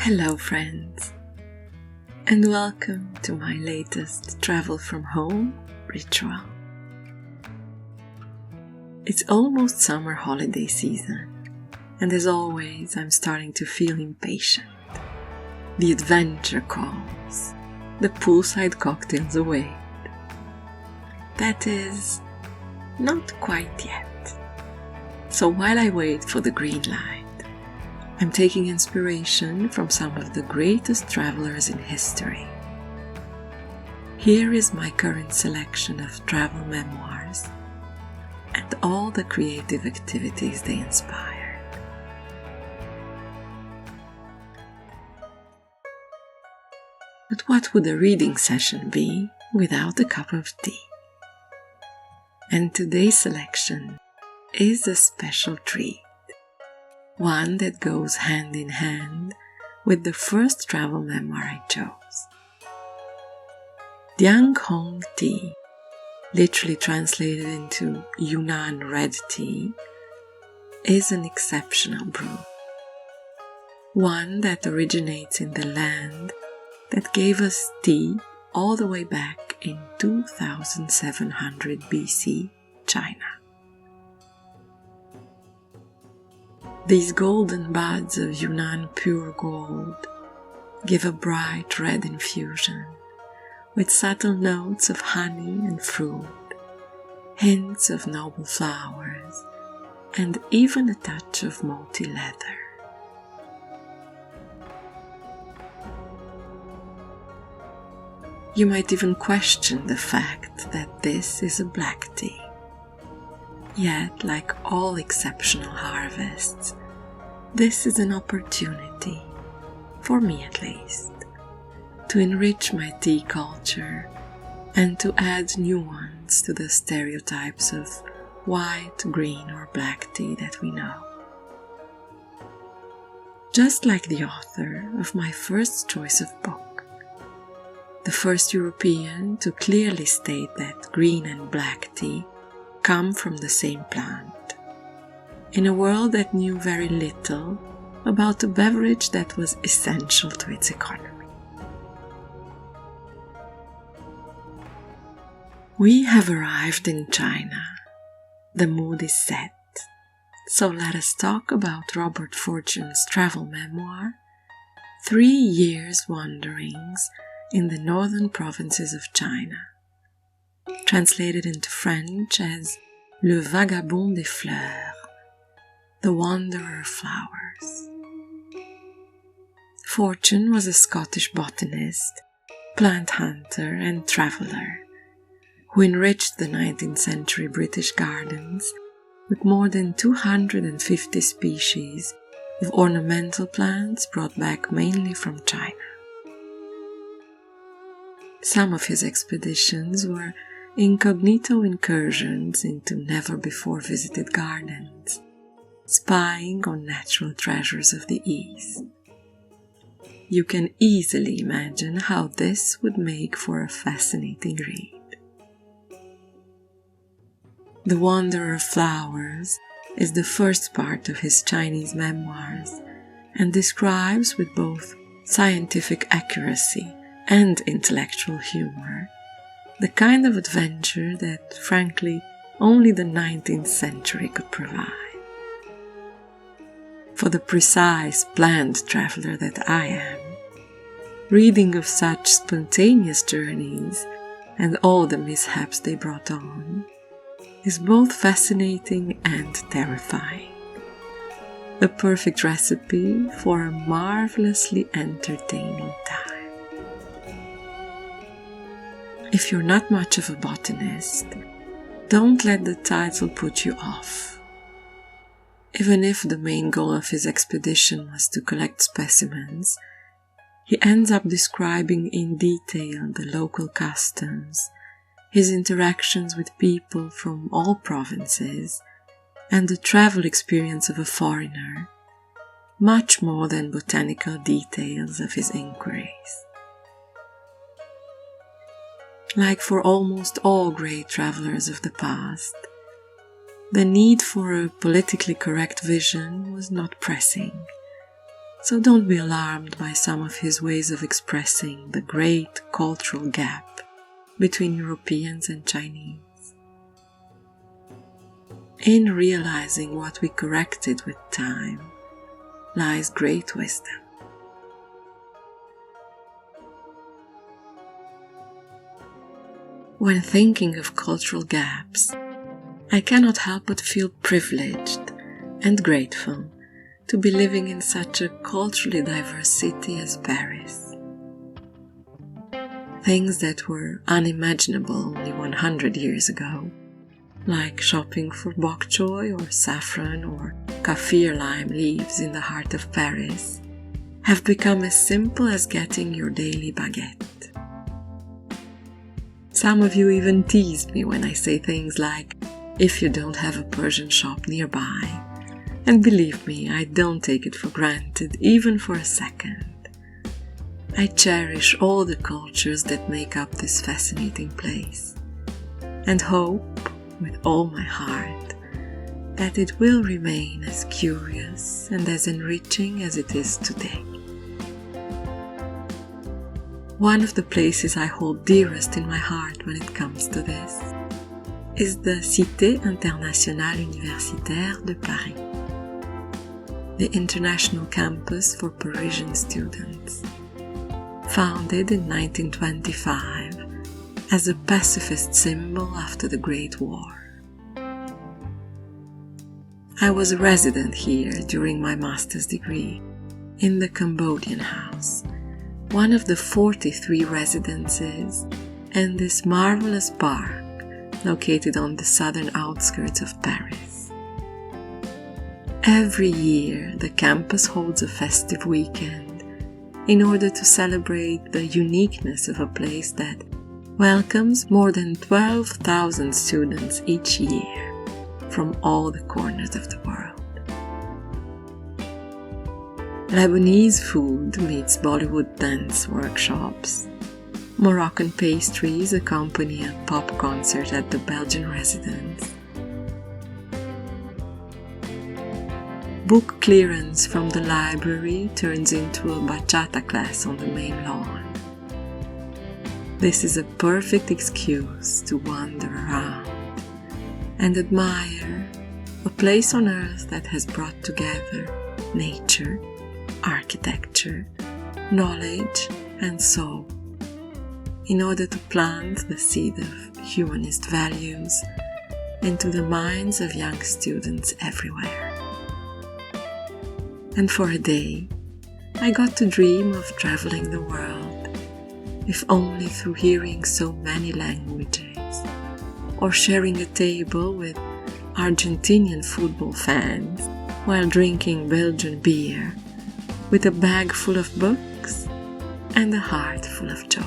Hello friends, and welcome to my latest travel from home ritual. It's almost summer holiday season, and as always I'm starting to feel impatient. The adventure calls, the poolside cocktails await. That is, not quite yet. So while I wait for the green light, I'm taking inspiration from some of the greatest travelers in history. Here is my current selection of travel memoirs and all the creative activities they inspired. But what would a reading session be without a cup of tea? And today's selection is a special treat. One that goes hand in hand with the first travel memoir I chose. Diang Hong tea, literally translated into Yunnan red tea, is an exceptional brew. One that originates in the land that gave us tea all the way back in 2700 BC, China. These golden buds of Yunnan pure gold give a bright red infusion with subtle notes of honey and fruit, hints of noble flowers, and even a touch of malty leather. You might even question the fact that this is a black tea. Yet, like all exceptional harvests, this is an opportunity, for me at least, to enrich my tea culture and to add nuance to the stereotypes of white, green or black tea that we know. Just like the author of my first choice of book, the first European to clearly state that green and black tea come from the same plant, in a world that knew very little about a beverage that was essential to its economy. We have arrived in China. The mood is set, so let us talk about Robert Fortune's travel memoir, 3 Years' Wanderings in the Northern Provinces of China, translated into French as Le Vagabond des Fleurs, the Wanderer of Flowers. Fortune was a Scottish botanist, plant hunter and traveller who enriched the 19th century British gardens with more than 250 species of ornamental plants brought back mainly from China. Some of his expeditions were incognito incursions into never-before-visited gardens, spying on natural treasures of the East. You can easily imagine how this would make for a fascinating read. The Wanderer of Flowers is the first part of his Chinese memoirs and describes with both scientific accuracy and intellectual humor the kind of adventure that, frankly, only the 19th century could provide. For the precise, planned traveler that I am, reading of such spontaneous journeys and all the mishaps they brought on is both fascinating and terrifying. A perfect recipe for a marvelously entertaining time. If you're not much of a botanist, don't let the title put you off. Even if the main goal of his expedition was to collect specimens, he ends up describing in detail the local customs, his interactions with people from all provinces, and the travel experience of a foreigner, much more than botanical details of his inquiries. Like for almost all great travelers of the past, the need for a politically correct vision was not pressing, So don't be alarmed by some of his ways of expressing the great cultural gap between Europeans and Chinese. In realizing what we corrected with time lies great wisdom. When thinking of cultural gaps, I cannot help but feel privileged and grateful to be living in such a culturally diverse city as Paris. Things that were unimaginable only 100 years ago, like shopping for bok choy or saffron or kaffir lime leaves in the heart of Paris, have become as simple as getting your daily baguette. Some of you even tease me when I say things like, if you don't have a Persian shop nearby. And believe me, I don't take it for granted, even for a second. I cherish all the cultures that make up this fascinating place, and hope, with all my heart, that it will remain as curious and as enriching as it is today. One of the places I hold dearest in my heart when it comes to this is the Cité Internationale Universitaire de Paris, the international campus for Parisian students, founded in 1925 as a pacifist symbol after the Great War. I was a resident here during my master's degree in the Cambodian House, one of the 43 residences in this marvelous park located on the southern outskirts of Paris. Every year, the campus holds a festive weekend in order to celebrate the uniqueness of a place that welcomes more than 12,000 students each year from all the corners of the world. Lebanese food meets Bollywood dance workshops. Moroccan pastries accompany a pop concert at the Belgian residence. Book clearance from the library turns into a bachata class on the main lawn. This is a perfect excuse to wander around and admire a place on earth that has brought together nature, architecture, knowledge, and soul in order to plant the seed of humanist values into the minds of young students everywhere. And for a day, I got to dream of traveling the world, if only through hearing so many languages, or sharing a table with Argentinian football fans while drinking Belgian beer, with a bag full of books and a heart full of joy.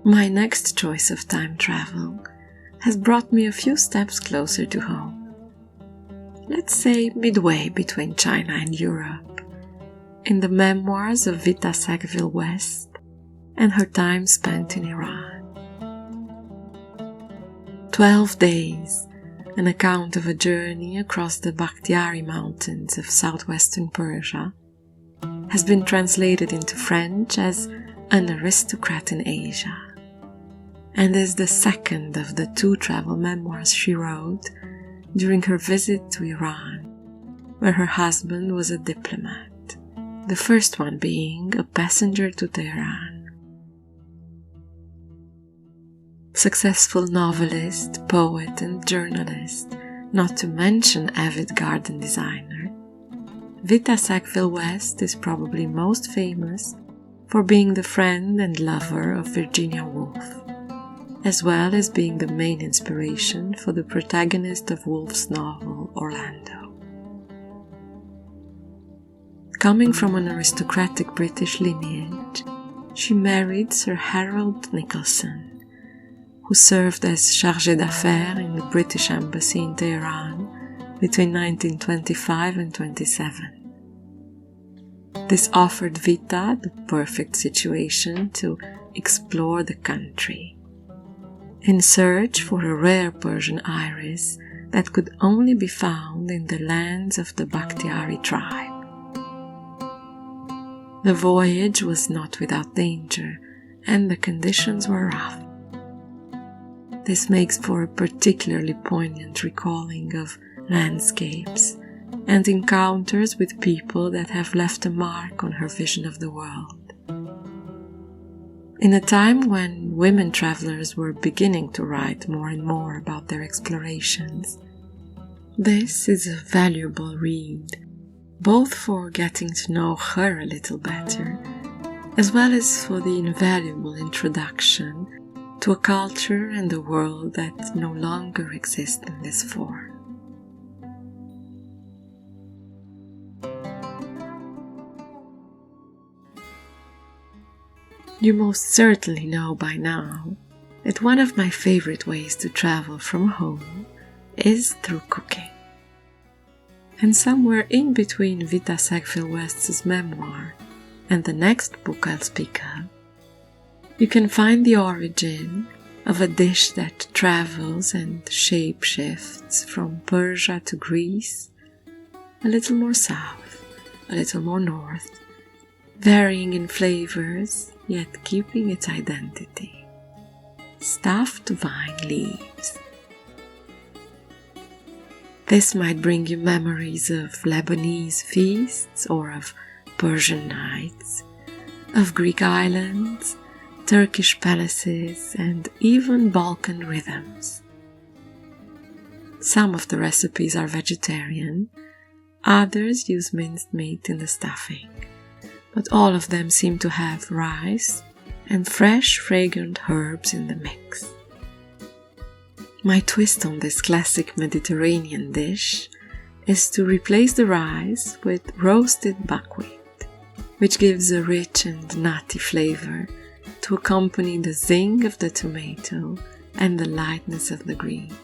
My next choice of time travel has brought me a few steps closer to home. Let's say midway between China and Europe, in the memoirs of Vita Sackville-West and her time spent in Iran. 12 days, an account of a journey across the Bakhtiari Mountains of southwestern Persia, has been translated into French as An Aristocrat in Asia, and is the second of the 2 travel memoirs she wrote during her visit to Iran, where her husband was a diplomat, the first one being a passenger to Tehran. Successful novelist, poet, and journalist, not to mention avid garden designer, Vita Sackville-West is probably most famous for being the friend and lover of Virginia Woolf, as well as being the main inspiration for the protagonist of Woolf's novel Orlando. Coming from an aristocratic British lineage, she married Sir Harold Nicholson, who served as chargé d'affaires in the British Embassy in Tehran between 1925 and 27. This offered Vita the perfect situation to explore the country, in search for a rare Persian iris that could only be found in the lands of the Bakhtiari tribe. The voyage was not without danger, and the conditions were rough. This makes for a particularly poignant recalling of landscapes and encounters with people that have left a mark on her vision of the world. In a time when women travelers were beginning to write more and more about their explorations, this is a valuable read, both for getting to know her a little better, as well as for the invaluable introduction to a culture and a world that no longer exist in this form. You most certainly know by now that one of my favorite ways to travel from home is through cooking. And somewhere in between Vita Sackville-West's memoir and the next book I'll speak of, you can find the origin of a dish that travels and shape-shifts from Persia to Greece, a little more south, a little more north, varying in flavors, yet keeping its identity. Stuffed vine leaves. This might bring you memories of Lebanese feasts or of Persian nights, of Greek islands, Turkish palaces, and even Balkan rhythms. Some of the recipes are vegetarian, others use minced meat in the stuffing, but all of them seem to have rice and fresh, fragrant herbs in the mix. My twist on this classic Mediterranean dish is to replace the rice with roasted buckwheat, which gives a rich and nutty flavor to accompany the zing of the tomato and the lightness of the greens.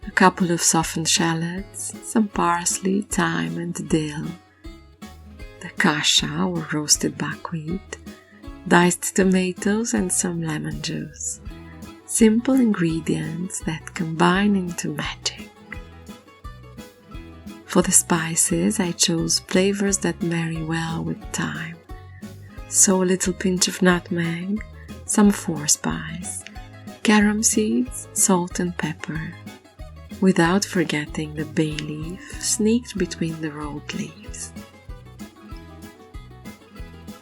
A couple of softened shallots, some parsley, thyme and dill, the kasha or roasted buckwheat, diced tomatoes and some lemon juice. Simple ingredients that combine into magic. For the spices, I chose flavors that marry well with thyme. So a little pinch of nutmeg, some forcepice, carom seeds, salt and pepper, without forgetting the bay leaf sneaked between the rolled leaves.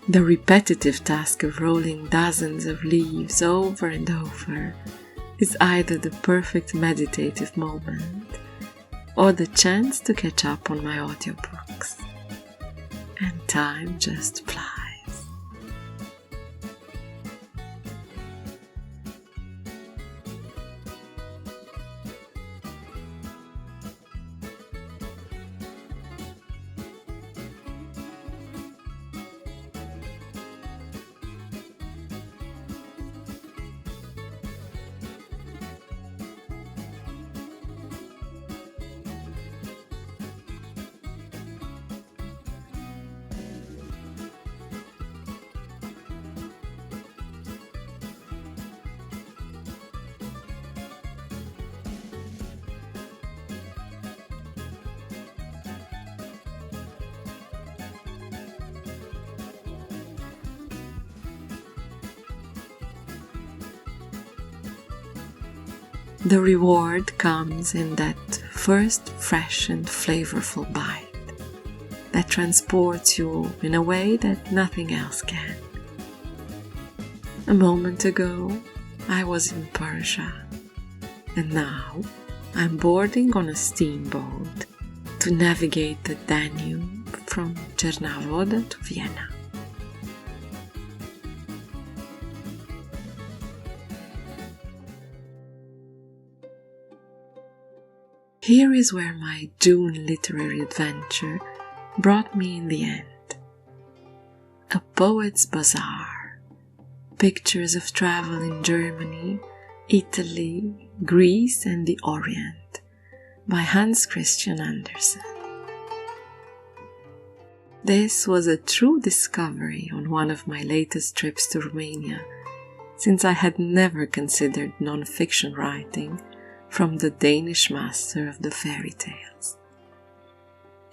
The repetitive task of rolling dozens of leaves over and over is either the perfect meditative moment or the chance to catch up on my audiobooks. And time just flies. The reward comes in that first fresh and flavorful bite that transports you in a way that nothing else can. A moment ago, I was in Persia, and now I'm boarding on a steamboat to navigate the Danube from Czernavoda to Vienna. Here is where my June literary adventure brought me in the end. A poet's bazaar, pictures of travel in Germany, Italy, Greece and the Orient by Hans Christian Andersen. This was a true discovery on one of my latest trips to Romania, since I had never considered non-fiction writing from the Danish master of the fairy tales.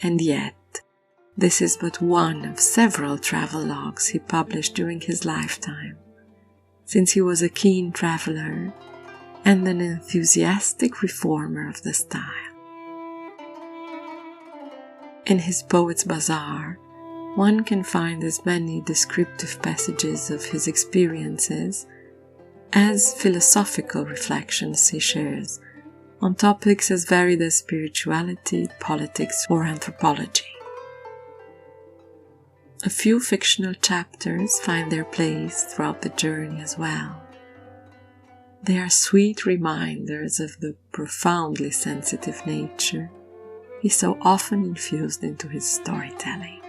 And yet, this is but one of several travel logs he published during his lifetime, since he was a keen traveler and an enthusiastic reformer of the style. In his Poet's Bazaar, one can find as many descriptive passages of his experiences as philosophical reflections he shares on topics as varied as spirituality, politics, or anthropology. A few fictional chapters find their place throughout the journey as well. They are sweet reminders of the profoundly sensitive nature he so often infused into his storytelling.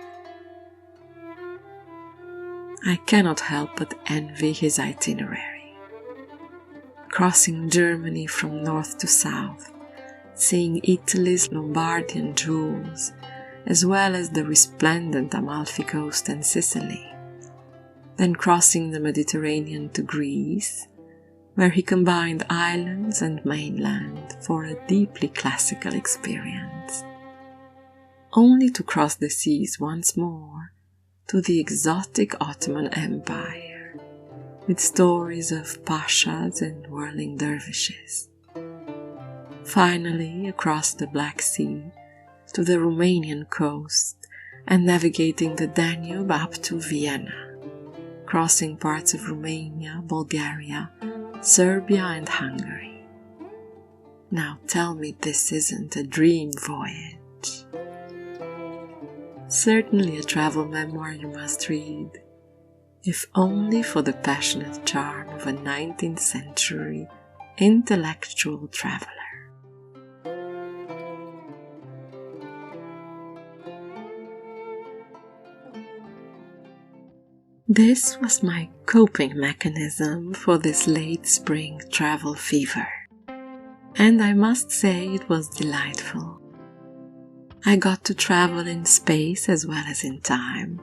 I cannot help but envy his itinerary. Crossing Germany from north to south, seeing Italy's Lombardian jewels, as well as the resplendent Amalfi Coast and Sicily, then crossing the Mediterranean to Greece, where he combined islands and mainland for a deeply classical experience, only to cross the seas once more to the exotic Ottoman Empire, with stories of pashas and whirling dervishes. Finally, across the Black Sea to the Romanian coast and navigating the Danube up to Vienna, crossing parts of Romania, Bulgaria, Serbia and Hungary. Now tell me this isn't a dream voyage. Certainly a travel memoir you must read, if only for the passionate charm of a 19th century intellectual traveler. This was my coping mechanism for this late spring travel fever, and I must say it was delightful. I got to travel in space as well as in time,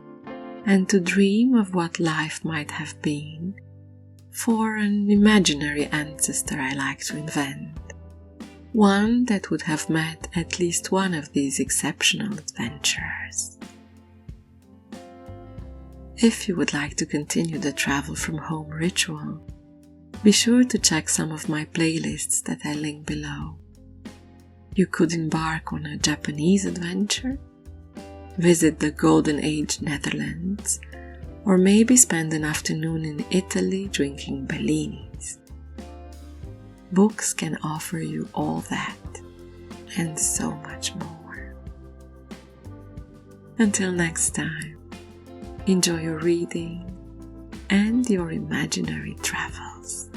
and to dream of what life might have been for an imaginary ancestor I like to invent, one that would have met at least one of these exceptional adventurers. If you would like to continue the travel from home ritual, be sure to check some of my playlists that I link below. You could embark on a Japanese adventure, visit the Golden Age Netherlands, or maybe spend an afternoon in Italy drinking bellinis. Books can offer you all that, and so much more. Until next time, enjoy your reading and your imaginary travels.